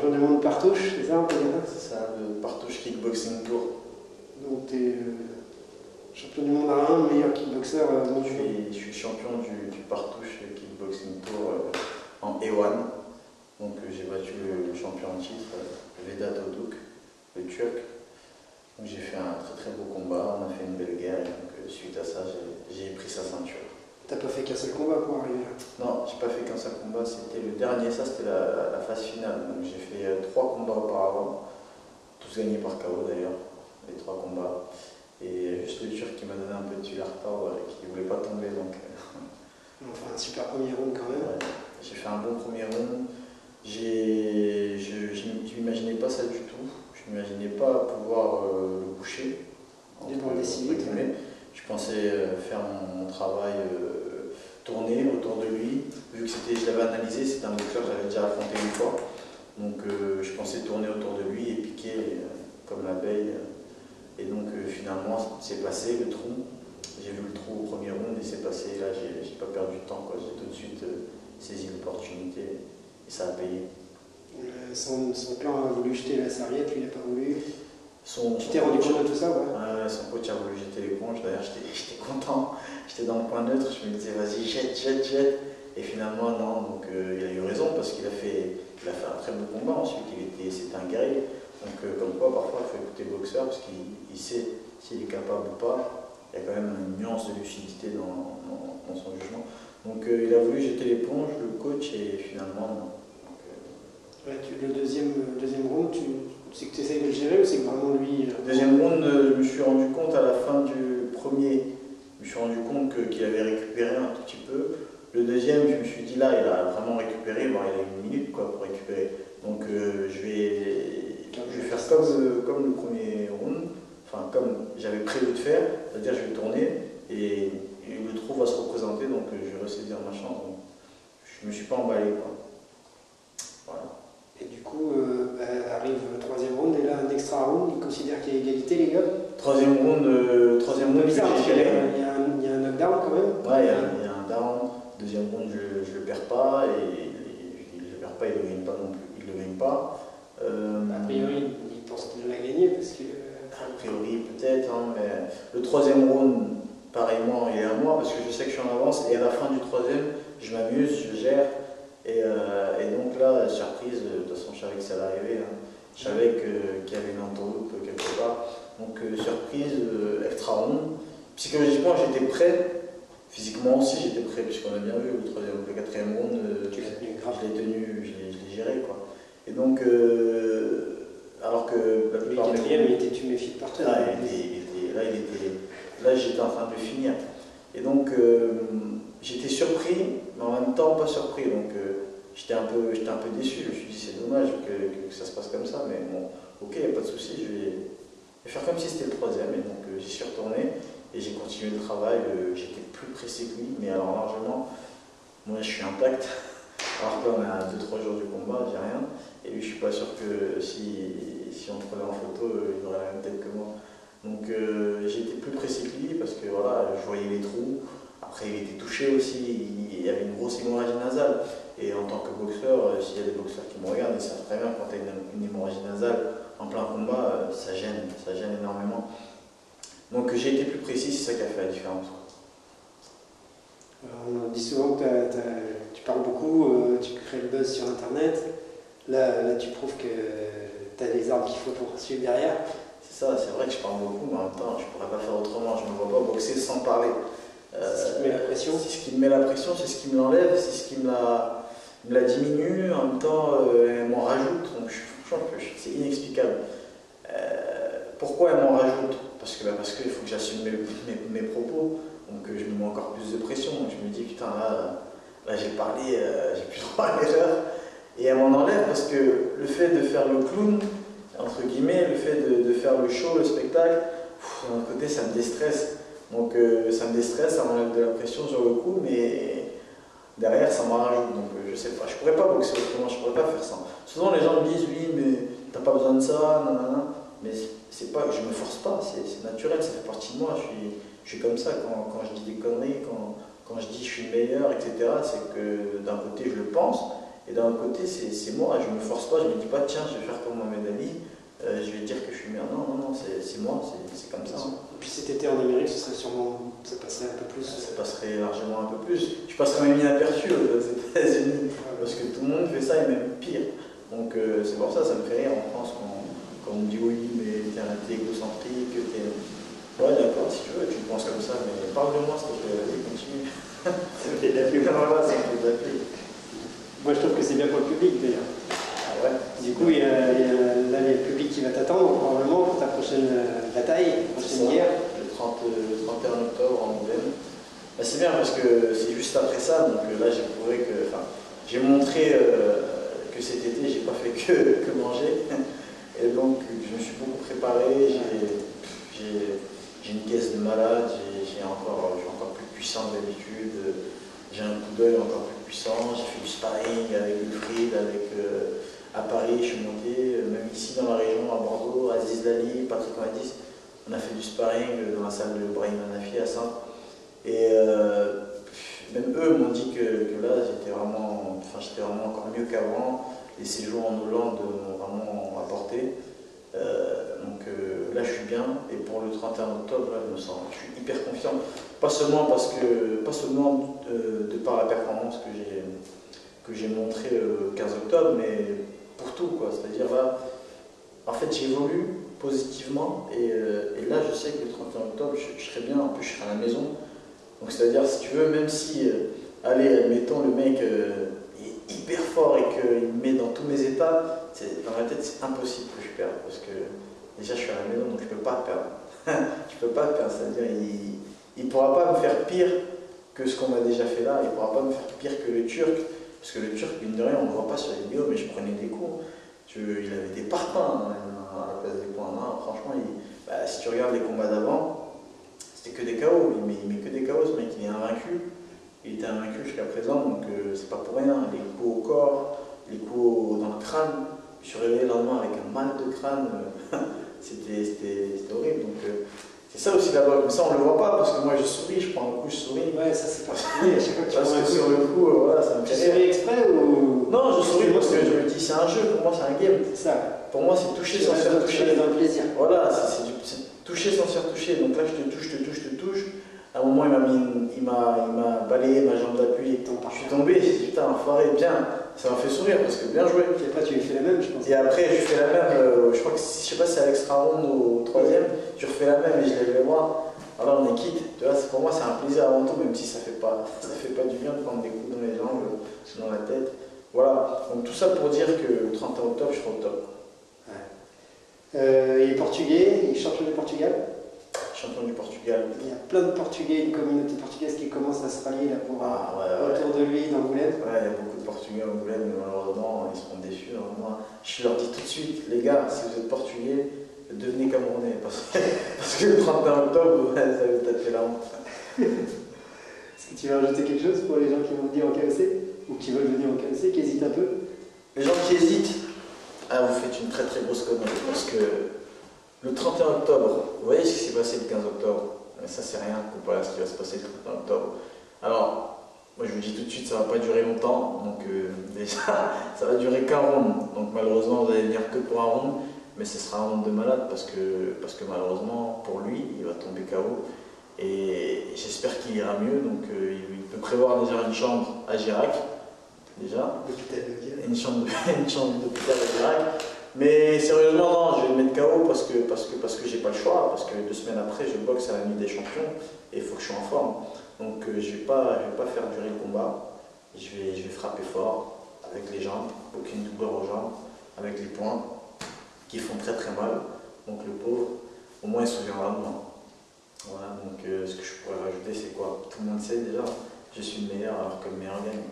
champion du monde partouche, c'est ça on peut dire? C'est ça, le Partouche Kickboxing Tour. Donc tu es champion du monde à 1, meilleur kickboxer mondial. Je suis champion du Partouche Kickboxing Tour en E1. Donc j'ai battu le champion en titre, Vedat Odouk, le Turc. Donc j'ai fait un très très beau combat, on a fait une belle guerre et donc suite à ça j'ai pris sa ceinture. T'as pas fait qu'un seul combat pour arriver là? Non, j'ai pas fait qu'un seul combat, c'était le dernier, ça c'était la phase finale. Donc j'ai fait 3 combats auparavant, tous gagnés par KO d'ailleurs, les 3 combats. Et juste le Turc qui m'a donné un peu de fil à retordre et qui voulait pas tomber donc. Enfin un super premier round quand même. Ouais, j'ai fait un bon premier round. Je n'imaginais pas ça du tout. Je n'imaginais pas pouvoir le coucher. Je pensais faire mon travail, tourner autour de lui. Vu que je l'avais analysé, c'était un boxeur que j'avais déjà affronté une fois. Donc je pensais tourner autour de lui et piquer comme l'abeille. Et donc finalement, c'est passé le trou. J'ai vu le trou au premier round et c'est passé. Là, j'ai pas perdu de temps. J'ai tout de suite saisi l'opportunité et ça a payé. Son clan a voulu jeter la serviette, lui il n'a pas voulu. Tu t'es Son rendu coach, compte de tout ça, ouais? son coach a voulu jeter l'éponge. D'ailleurs, j'étais content. J'étais dans le coin neutre. Je me disais, vas-y, jette. Et finalement, non. Donc, il a eu raison parce qu'il a fait un très beau combat. Ensuite, c'était un guerrier. Donc, comme quoi, parfois, il faut écouter le boxeur parce qu'il sait s'il est capable ou pas. Il y a quand même une nuance de lucidité dans son jugement. Donc, il a voulu jeter l'éponge, le coach, et finalement, non. Ouais, le deuxième round, c'est que tu essayes de le gérer ou c'est que vraiment lui... Deuxième round, je me suis rendu compte à la fin du premier, je me suis rendu compte qu'il avait récupéré un tout petit peu. Le deuxième, je me suis dit là, il a vraiment récupéré, bon, il a une minute quoi, pour récupérer. Donc je vais faire comme le premier round, enfin comme j'avais prévu de faire, c'est-à-dire je vais tourner et le trou va se représenter, donc je vais ressaisir ma chance. Donc, je ne me suis pas emballé, quoi. Voilà. Et du coup, arrive le troisième round, et là, un extra round, il considère qu'il y a égalité, les gars? Troisième round, bizarre, parce qu'il y a un knockdown quand même. Ouais, il y a un down. Deuxième round, je le perds pas, et il ne le perd pas, il ne le gagne pas non plus. Il le gagne pas. A priori, il pense qu'il l'a gagné, parce que... A priori, peut-être, hein, mais le troisième round, pareillement, il est à moi, parce que je sais que je suis en avance, et à la fin du troisième, je m'amuse, je gère. Et donc là, surprise, de toute façon je savais que ça allait arriver, hein. Je savais qu'il y avait une entourloupe quelque part. Donc surprise, extra round. Psychologiquement j'étais prêt, physiquement aussi j'étais prêt, puisqu'on a bien vu le quatrième round, je l'ai tenu, je l'ai géré quoi. Et donc, alors que la plupart le quatrième, tu méfies de partout. Là j'étais en train de le finir. Et donc j'étais surpris, mais en même temps pas surpris. Donc j'étais un peu déçu. Je me suis dit c'est dommage que ça se passe comme ça, mais bon, ok, il n'y a pas de souci, je vais faire comme si c'était le troisième. Et donc j'y suis retourné et j'ai continué le travail. J'étais plus précis que lui, mais alors largement, moi je suis intact. Alors que là on est à 2-3 jours du combat, j'ai rien. Et lui je suis pas sûr que si on le prenait en photo, il aurait la même tête que moi. Donc j'étais plus précis que lui parce que voilà, je voyais les trous. Après il était touché aussi, il y avait une grosse hémorragie nasale. Et en tant que boxeur, s'il y a des boxeurs qui me regardent, ils savent très bien quand tu as une hémorragie nasale en plein combat, ça gêne énormément. Donc j'ai été plus précis, c'est ça qui a fait la différence. On dit souvent que tu parles beaucoup, tu crées le buzz sur internet. Là tu prouves que tu as les armes qu'il faut pour suivre derrière. C'est ça, c'est vrai que je parle beaucoup, mais en même temps je ne pourrais pas faire autrement, je ne me vois pas boxer sans parler. C'est ce qui te met la pression. C'est ce qui me met la pression, c'est ce qui me l'enlève, c'est ce qui me la diminue, en même temps elle m'en rajoute, donc franchement c'est inexplicable. Pourquoi elle m'en rajoute? Parce qu'il faut que j'assume mes propos, donc je me mets encore plus de pression, donc je me dis putain là j'ai parlé, j'ai plus droit à l'erreur, et elle m'en enlève parce que le fait de faire le clown, entre guillemets, le fait de faire le show, le spectacle, d'un côté ça me déstresse. Donc ça me déstresse, ça m'enlève de la pression sur le coup, mais derrière ça m'en rajoute. Donc je sais pas, je pourrais pas boxer autrement, je pourrais pas faire ça. Souvent les gens me disent oui mais t'as pas besoin de ça, nanana. Mais c'est pas, je me force pas, c'est naturel, ça fait partie de moi. Je suis comme ça quand je dis des conneries, quand je dis je suis le meilleur, etc. C'est que d'un côté je le pense, Et d'un autre côté, c'est moi, je ne me force pas, je ne me dis pas tiens, je vais faire comme Mohamed Ali, je vais dire que je suis meilleur. Non, non, non, c'est moi, c'est comme ça. Et puis cet été en Amérique, ce serait sûrement, ça passerait un peu plus. Ça passerait largement un peu plus. Je passerais même inaperçu aux États-Unis, parce que tout le monde fait ça et même pire. Donc c'est pour ça, ça me fait rire en France quand on me dit oui, mais t'es égocentrique, t'es. Ouais, d'accord, si tu veux, tu penses comme ça, mais parle-moi s'il te plaît, vas-y, continue. Ça me fait de la pub. Voilà, ça me fait de la pub. Moi, je trouve que c'est bien pour le public d'ailleurs. Ah ouais. Du coup, là, il y a le public qui va t'attendre probablement pour ta prochaine bataille, prochaine guerre. Le 31 octobre en Angoulême. Bah, c'est bien parce que c'est juste après ça, donc là j'ai prouvé que. Enfin, j'ai montré que cet été j'ai pas fait que manger. Et donc je me suis beaucoup préparé, j'ai une caisse de malade, je suis encore plus puissant que d'habitude, j'ai un coup d'œil encore plus puissant, j'ai fait du sparring avec Wilfried, à Paris, je suis monté, même ici dans la région, à Bordeaux, Aziz Lali, Patrick Madis, on a fait du sparring dans la salle de Brahim Hanafi à Saint. Et même eux m'ont dit que là j'étais vraiment encore mieux qu'avant, les séjours en Hollande m'ont vraiment apporté. Là je suis bien, et pour le 31 octobre, là, je suis hyper confiant, pas seulement de par la performance que j'ai montré le 15 octobre, mais pour tout, quoi. C'est-à-dire là, en fait j'évolue positivement, et là je sais que le 31 octobre je serai bien, en plus je serai à la maison, donc c'est-à-dire si tu veux, même si, allez, admettons le mec est hyper fort et qu'il me met dans tous mes états, dans ma tête c'est impossible que je perde, parce que déjà je suis à la maison donc je peux pas perdre. Je peux pas perdre, c'est-à-dire il pourra pas me faire pire que ce qu'on m'a déjà fait là, il pourra pas me faire pire que le Turc, parce que le Turc, mine de rien, on ne le voit pas sur les vidéos, mais je prenais des coups. Il avait des parpaings à la place des points. Non, franchement, si tu regardes les combats d'avant, c'était que des KO, il met que des KO, ce mec il est invaincu. Il était invaincu jusqu'à présent, donc c'est pas pour rien. Les coups au corps, les coups dans le crâne. Je suis réveillé le lendemain avec un mal de crâne, c'était horrible. Donc c'est ça aussi là-bas, comme ça on le voit pas, parce que moi je souris, je prends un coup, je souris. Ouais, ça c'est particulier, à chaque fois que tu parce prends un que coup, sur le coup, voilà, ça me tu fait rire. souris exprès ou. Non, je souris parce que je me dis c'est un jeu, pour moi c'est un game. C'est ça. Pour moi c'est toucher sans se faire toucher. dans le plaisir. Voilà, c'est toucher sans se faire toucher. Donc là je te touche, je te touche. À un moment il m'a balayé ma jambe d'appui. Je suis tombé, j'ai dit putain enfoiré, bien. Ça m'a fait sourire parce que bien joué. Et après tu lui fais la même, je pense. Et après je fais la même, je crois que je sais pas si c'est à l'extra round ou au troisième, je refais la même et je lève les bras. Alors on est quitte, tu vois, pour moi c'est un plaisir avant tout, même si ça fait pas du bien de prendre des coups dans les jambes, dans la tête. Voilà, donc tout ça pour dire que le 31 octobre je serai au top. Ouais. Il est portugais, il est champion du Portugal. Champion du Portugal. Il y a plein de Portugais, une communauté portugaise qui commence à se rallier là pour autour de lui dans Angoulême. Ouais, il y a beaucoup de Portugais à Angoulême, mais malheureusement ils seront déçus. Alors moi, je leur dis tout de suite, les gars, si vous êtes portugais, devenez Camerounais, parce que le 31 octobre, ça va vous taper la honte. Est-ce que tu veux rajouter quelque chose pour les gens qui vont venir en KEC ou qui veulent venir en KEC, qui hésitent un peu? Les gens qui hésitent, vous faites une très très grosse connerie, parce que le 31 octobre, vous voyez ce qui s'est passé le 15 octobre, mais ça c'est rien comparé à ce qui va se passer le 31 octobre. Alors, moi je vous dis tout de suite, ça ne va pas durer longtemps, donc déjà, ça va durer qu'un round, donc malheureusement vous allez venir que pour un round, mais ce sera un round de malade parce que malheureusement pour lui, il va tomber KO, et j'espère qu'il ira mieux, donc il peut prévoir déjà une chambre à Girac, déjà, une chambre d'hôpital à Girac. Mais sérieusement, non, je vais le mettre KO parce que j'ai pas le choix, parce que 2 semaines après, je boxe à la Nuit des Champions et il faut que je sois en forme. Donc je vais pas faire durer le combat, je vais frapper fort avec les jambes, aucune douleur aux jambes, avec les poings qui font très très mal. Donc le pauvre, au moins il se souviendra de moi. Voilà, donc ce que je pourrais rajouter, c'est quoi? Tout le monde sait déjà, je suis le meilleur alors que le meilleur gagne.